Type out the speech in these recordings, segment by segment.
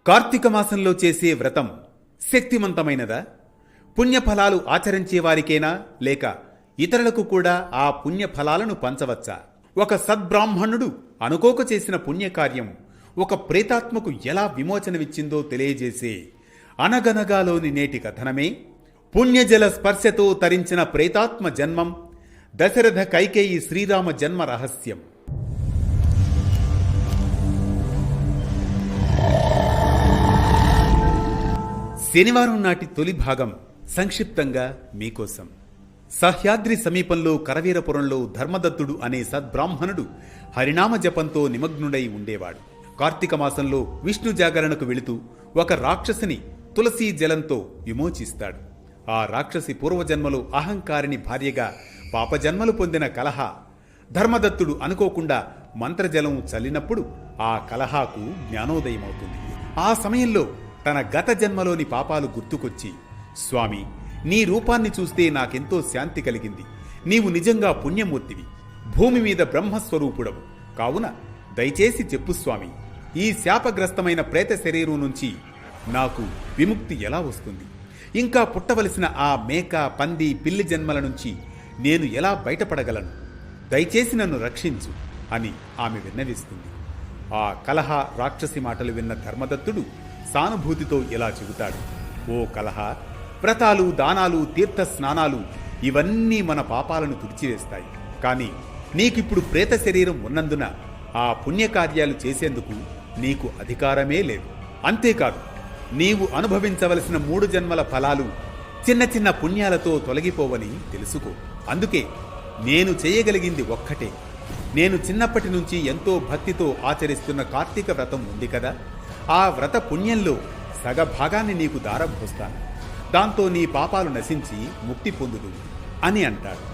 కార్తీక మాసంలో చేసే వ్రతం శక్తివంతమైనదా? పుణ్యఫలాలు ఆచరించే వారికేనా, లేక ఇతరులకు కూడా ఆ పుణ్యఫలాలను పంచవచ్చా? ఒక సద్బ్రాహ్మణుడు అనుకోక చేసిన పుణ్యకార్యం ఒక ప్రేతాత్మకు ఎలా విమోచనమిచ్చిందో తెలియజేసే అనగనగాలోని నేటి కథనమే పుణ్యజల స్పర్శతో తరించిన ప్రేతాత్మ జన్మం, దశరథ కైకేయి శ్రీరామ జన్మ రహస్యం. శనివారం నాటి తొలి భాగం సంక్షిప్తంగా మీకోసం. సహ్యాద్రి సమీపంలో కరవీరపురంలో ధర్మదత్తుడు అనే సద్బ్రాహ్మణుడు హరినామ జపంతో నిమగ్నుడై ఉండేవాడు. కార్తీక మాసంలో విష్ణు జాగరణకు వెళుతూ ఒక రాక్షసిని తులసీ జలంతో విమోచిస్తాడు. ఆ రాక్షసి పూర్వజన్మలో అహంకారిని భార్యగా పాపజన్మలు పొందిన కలహ. ధర్మదత్తుడు అనుకోకుండా మంత్రజలం చల్లినప్పుడు ఆ కలహాకు జ్ఞానోదయమవుతుంది. ఆ సమయంలో తన గత జన్మలోని పాపాలు గుర్తుకొచ్చి, స్వామి, నీ రూపాన్ని చూస్తే నాకెంతో శాంతి కలిగింది. నీవు నిజంగా పుణ్యమూర్తివి, భూమి మీద బ్రహ్మస్వరూపుడవు. కావున దయచేసి చెప్పు స్వామి, ఈ శాపగ్రస్తమైన ప్రేత శరీరం నుంచి నాకు విముక్తి ఎలా వస్తుంది? ఇంకా పుట్టవలసిన ఆ మేక, పంది, పిల్లి జన్మల నుంచి నేను ఎలా బయటపడగలను? దయచేసి నన్ను రక్షించు అని ఆమె విన్నవిస్తుంది. ఆ కలహ రాక్షసి మాటలు విన్న ధర్మదత్తుడు సానుభూతితో ఇలా చెబుతాడు: ఓ కలహ, వ్రతాలు, దానాలు, తీర్థ స్నానాలు ఇవన్నీ మన పాపాలను తుడిచివేస్తాయి. కానీ నీకిప్పుడు ప్రేత శరీరం ఉన్నందున ఆ పుణ్యకార్యాలు చేసేందుకు నీకు అధికారమే లేదు. అంతేకాదు, నీవు అనుభవించవలసిన 3 జన్మల ఫలాలు చిన్న చిన్న పుణ్యాలతో తొలగిపోవని తెలుసుకో. అందుకే నేను చేయగలిగింది ఒక్కటే. నేను చిన్నప్పటి నుంచి ఎంతో భక్తితో ఆచరిస్తున్న కార్తీక వ్రతం ఉంది కదా, ఆ వ్రత పుణ్యంలో సగభాగాన్ని నీకు దారభోస్తాను. దాంతో నీ పాపాలు నశించి ముక్తి పొందుదు అని అంటాడు.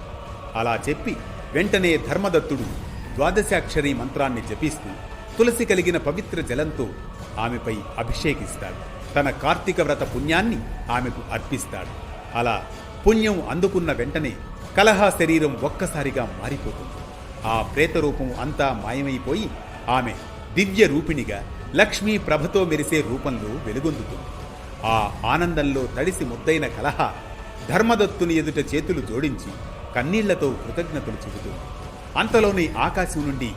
అలా చెప్పి వెంటనే ధర్మదత్తుడు ద్వాదశాక్షరి మంత్రాన్ని జపిస్తూ తులసి కలిగిన పవిత్ర జలంతో ఆమెపై అభిషేకిస్తాడు. తన కార్తీక వ్రత పుణ్యాన్ని ఆమెకు అర్పిస్తాడు. అలా పుణ్యం అందుకున్న వెంటనే కలహ శరీరం ఒక్కసారిగా మారిపోతుంది. ఆ ప్రేతరూపం అంతా మాయమైపోయి ఆమె దివ్య రూపిణిగా లక్ష్మీ ప్రభతో మెరిసే రూపంలో వెలుగొందుతుంది. ఆ ఆనందంలో తడిసి ముద్దైన కలహ ధర్మదత్తుని ఎదుట చేతులు జోడించి కన్నీళ్లతో కృతజ్ఞతలు చెబుతుంది. అంతలోని ఆకాశం నుండి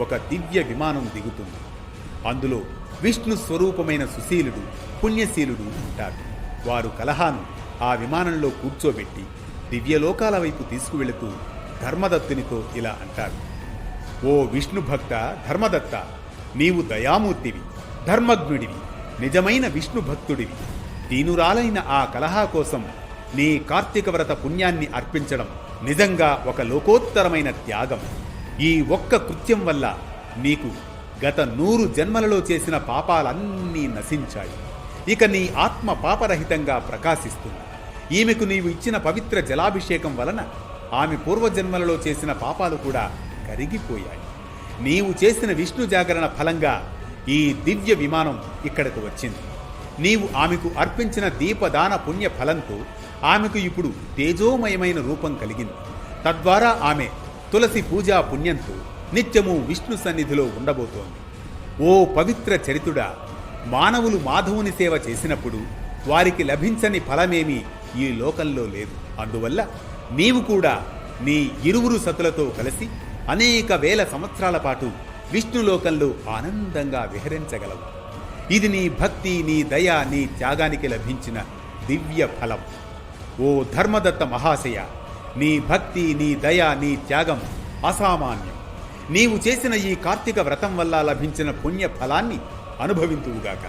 ఒక దివ్య విమానం దిగుతుంది. అందులో విష్ణు స్వరూపమైన సుశీలుడు, పుణ్యశీలుడు ఉంటారు. వారు కలహాను ఆ విమానంలో కూర్చోబెట్టి దివ్యలోకాల వైపు తీసుకువెళుతూ ధర్మదత్తునితో ఇలా అంటారు: ఓ విష్ణు భక్త ధర్మదత్త, నీవు దయామూర్తివి, ధర్మజ్ఞుడివి, నిజమైన విష్ణు భక్తుడివి. దీనురాలైన ఆ కలహ కోసం నీ కార్తీక వ్రత పుణ్యాన్ని అర్పించడం నిజంగా ఒక లోకోత్తరమైన త్యాగం. ఈ ఒక్క కృత్యం వల్ల నీకు గత 100 జన్మలలో చేసిన పాపాలన్నీ నశించాయి. ఇక నీ ఆత్మ పాపరహితంగా ప్రకాశిస్తుంది. ఈమెకు నీవు ఇచ్చిన పవిత్ర జలాభిషేకం వలన ఆమె పూర్వజన్మలలో చేసిన పాపాలు కూడా కరిగిపోయాయి. నీవు చేసిన విష్ణు జాగరణ ఫలంగా ఈ దివ్య విమానం ఇక్కడకు వచ్చింది. నీవు ఆమెకు అర్పించిన దీపదాన పుణ్య ఫలంతో ఆమెకు ఇప్పుడు తేజోమయమైన రూపం కలిగింది. తద్వారా ఆమె తులసి పూజా పుణ్యంతో నిత్యము విష్ణు సన్నిధిలో ఉండబోతోంది. ఓ పవిత్ర చరితుడా, మానవులు మాధవుని సేవ చేసినప్పుడు వారికి లభించని ఫలమేమీ ఈ లోకంలో లేదు. అందువల్ల నీవు కూడా నీ ఇరువురు సతులతో కలిసి అనేక వేల సంవత్సరాల పాటు విష్ణులోకంలో ఆనందంగా విహరించగలవు. ఇది నీ భక్తి, నీ దయ, నీ త్యాగానికి లభించిన దివ్య ఫలం. ఓ ధర్మదత్త మహాశయ, నీ భక్తి, నీ దయ, నీ త్యాగం అసామాన్యం. నీవు చేసిన ఈ కార్తీక వ్రతం వల్ల లభించిన పుణ్య ఫలాన్ని అనుభవింతువుగాక.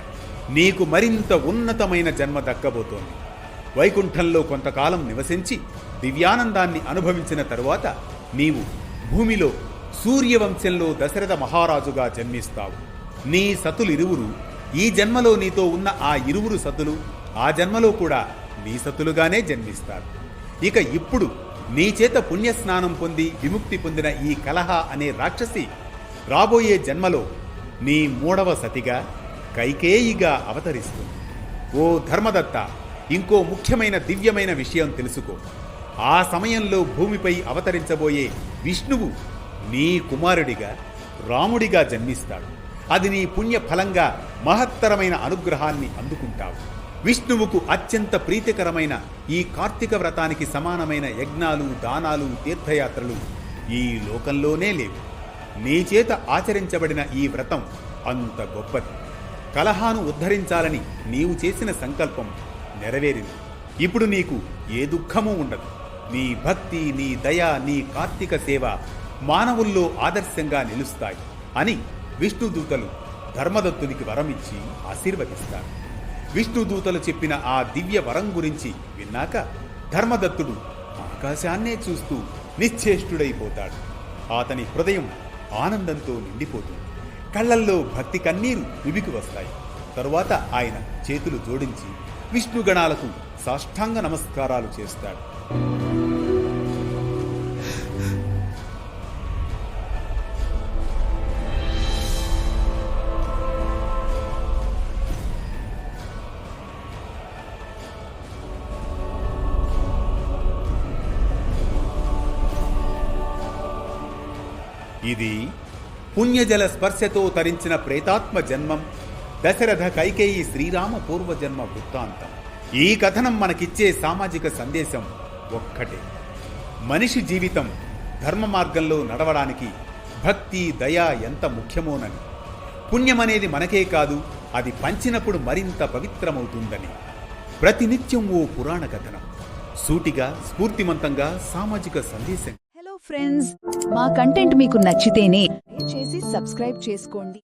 నీకు మరింత ఉన్నతమైన జన్మ దక్కబోతోంది. వైకుంఠంలో కొంతకాలం నివసించి దివ్యానందాన్ని అనుభవించిన తరువాత నీవు భూమిలో సూర్యవంశంలో దశరథ మహారాజుగా జన్మిస్తావు. నీ సతులిరువురు ఈ జన్మలో నీతో ఉన్న ఆ ఇరువురు సతులు ఆ జన్మలో కూడా నీ సతులుగానే జన్మిస్తారు. ఇక ఇప్పుడు నీ చేత పుణ్యస్నానం పొంది విముక్తి పొందిన ఈ కలహ అనే రాక్షసి రాబోయే జన్మలో నీ 3వ సతిగా కైకేయిగా అవతరిస్తుంది. ఓ ధర్మదత్త, ఇంకో ముఖ్యమైన దివ్యమైన విషయం తెలుసుకో. ఆ సమయంలో భూమిపై అవతరించబోయే విష్ణువు నీ కుమారుడిగా రాముడిగా జన్మిస్తాడు. అది నీ పుణ్య ఫలంగా మహత్తరమైన అనుగ్రహాన్ని అందుకుంటావు. విష్ణువుకు అత్యంత ప్రీతికరమైన ఈ కార్తీక వ్రతానికి సమానమైన యజ్ఞాలు, దానాలు, తీర్థయాత్రలు ఈ లోకంలోనే లేవు. నీ చేత ఆచరించబడిన ఈ వ్రతం అంత గొప్పది. కలహాను ఉద్ధరించాలని నీవు చేసిన సంకల్పం నెరవేరింది. ఇప్పుడు నీకు ఏ దుఃఖమూ ఉండదు. నీ భక్తి, నీ దయ, నీ కార్తీక సేవ మానవుల్లో ఆదర్శంగా నిలుస్తాయి అని విష్ణుదూతలు ధర్మదత్తునికి వరమిచ్చి ఆశీర్వదిస్తారు. విష్ణుదూతలు చెప్పిన ఆ దివ్య వరం గురించి విన్నాక ధర్మదత్తుడు ఆకాశాన్నే చూస్తూ నిశ్చేష్టుడైపోతాడు. అతని హృదయం ఆనందంతో నిండిపోతుంది. కళ్లల్లో భక్తి కన్నీరు ఉబికి వస్తాయి. తరువాత ఆయన చేతులు జోడించి విష్ణుగణాలకు సాష్టాంగ నమస్కారాలు చేస్తాడు. ఇది పుణ్యజల స్పర్శతో తరించిన ప్రేతాత్మ జన్మం, దశరథ కైకేయి శ్రీరామ పూర్వజన్మ వృత్తాంతం. ఈ కథనం మనకిచ్చే సామాజిక సందేశం ఒక్కటే: మనిషి జీవితం ధర్మ మార్గంలో నడవడానికి భక్తి, దయ ఎంత ముఖ్యమోనని. పుణ్యమనేది మనకే కాదు, అది పంచినప్పుడు మరింత పవిత్రమవుతుందని. ప్రతినిత్యం ఓ పురాణ కథనం, సూటిగా, స్ఫూర్తిమంతంగా సామాజిక సందేశం. హలో ఫ్రెండ్స్, మా కంటెంట్ మీకు నచ్చితేనే చేసి సబ్స్క్రైబ్ చేసుకోండి.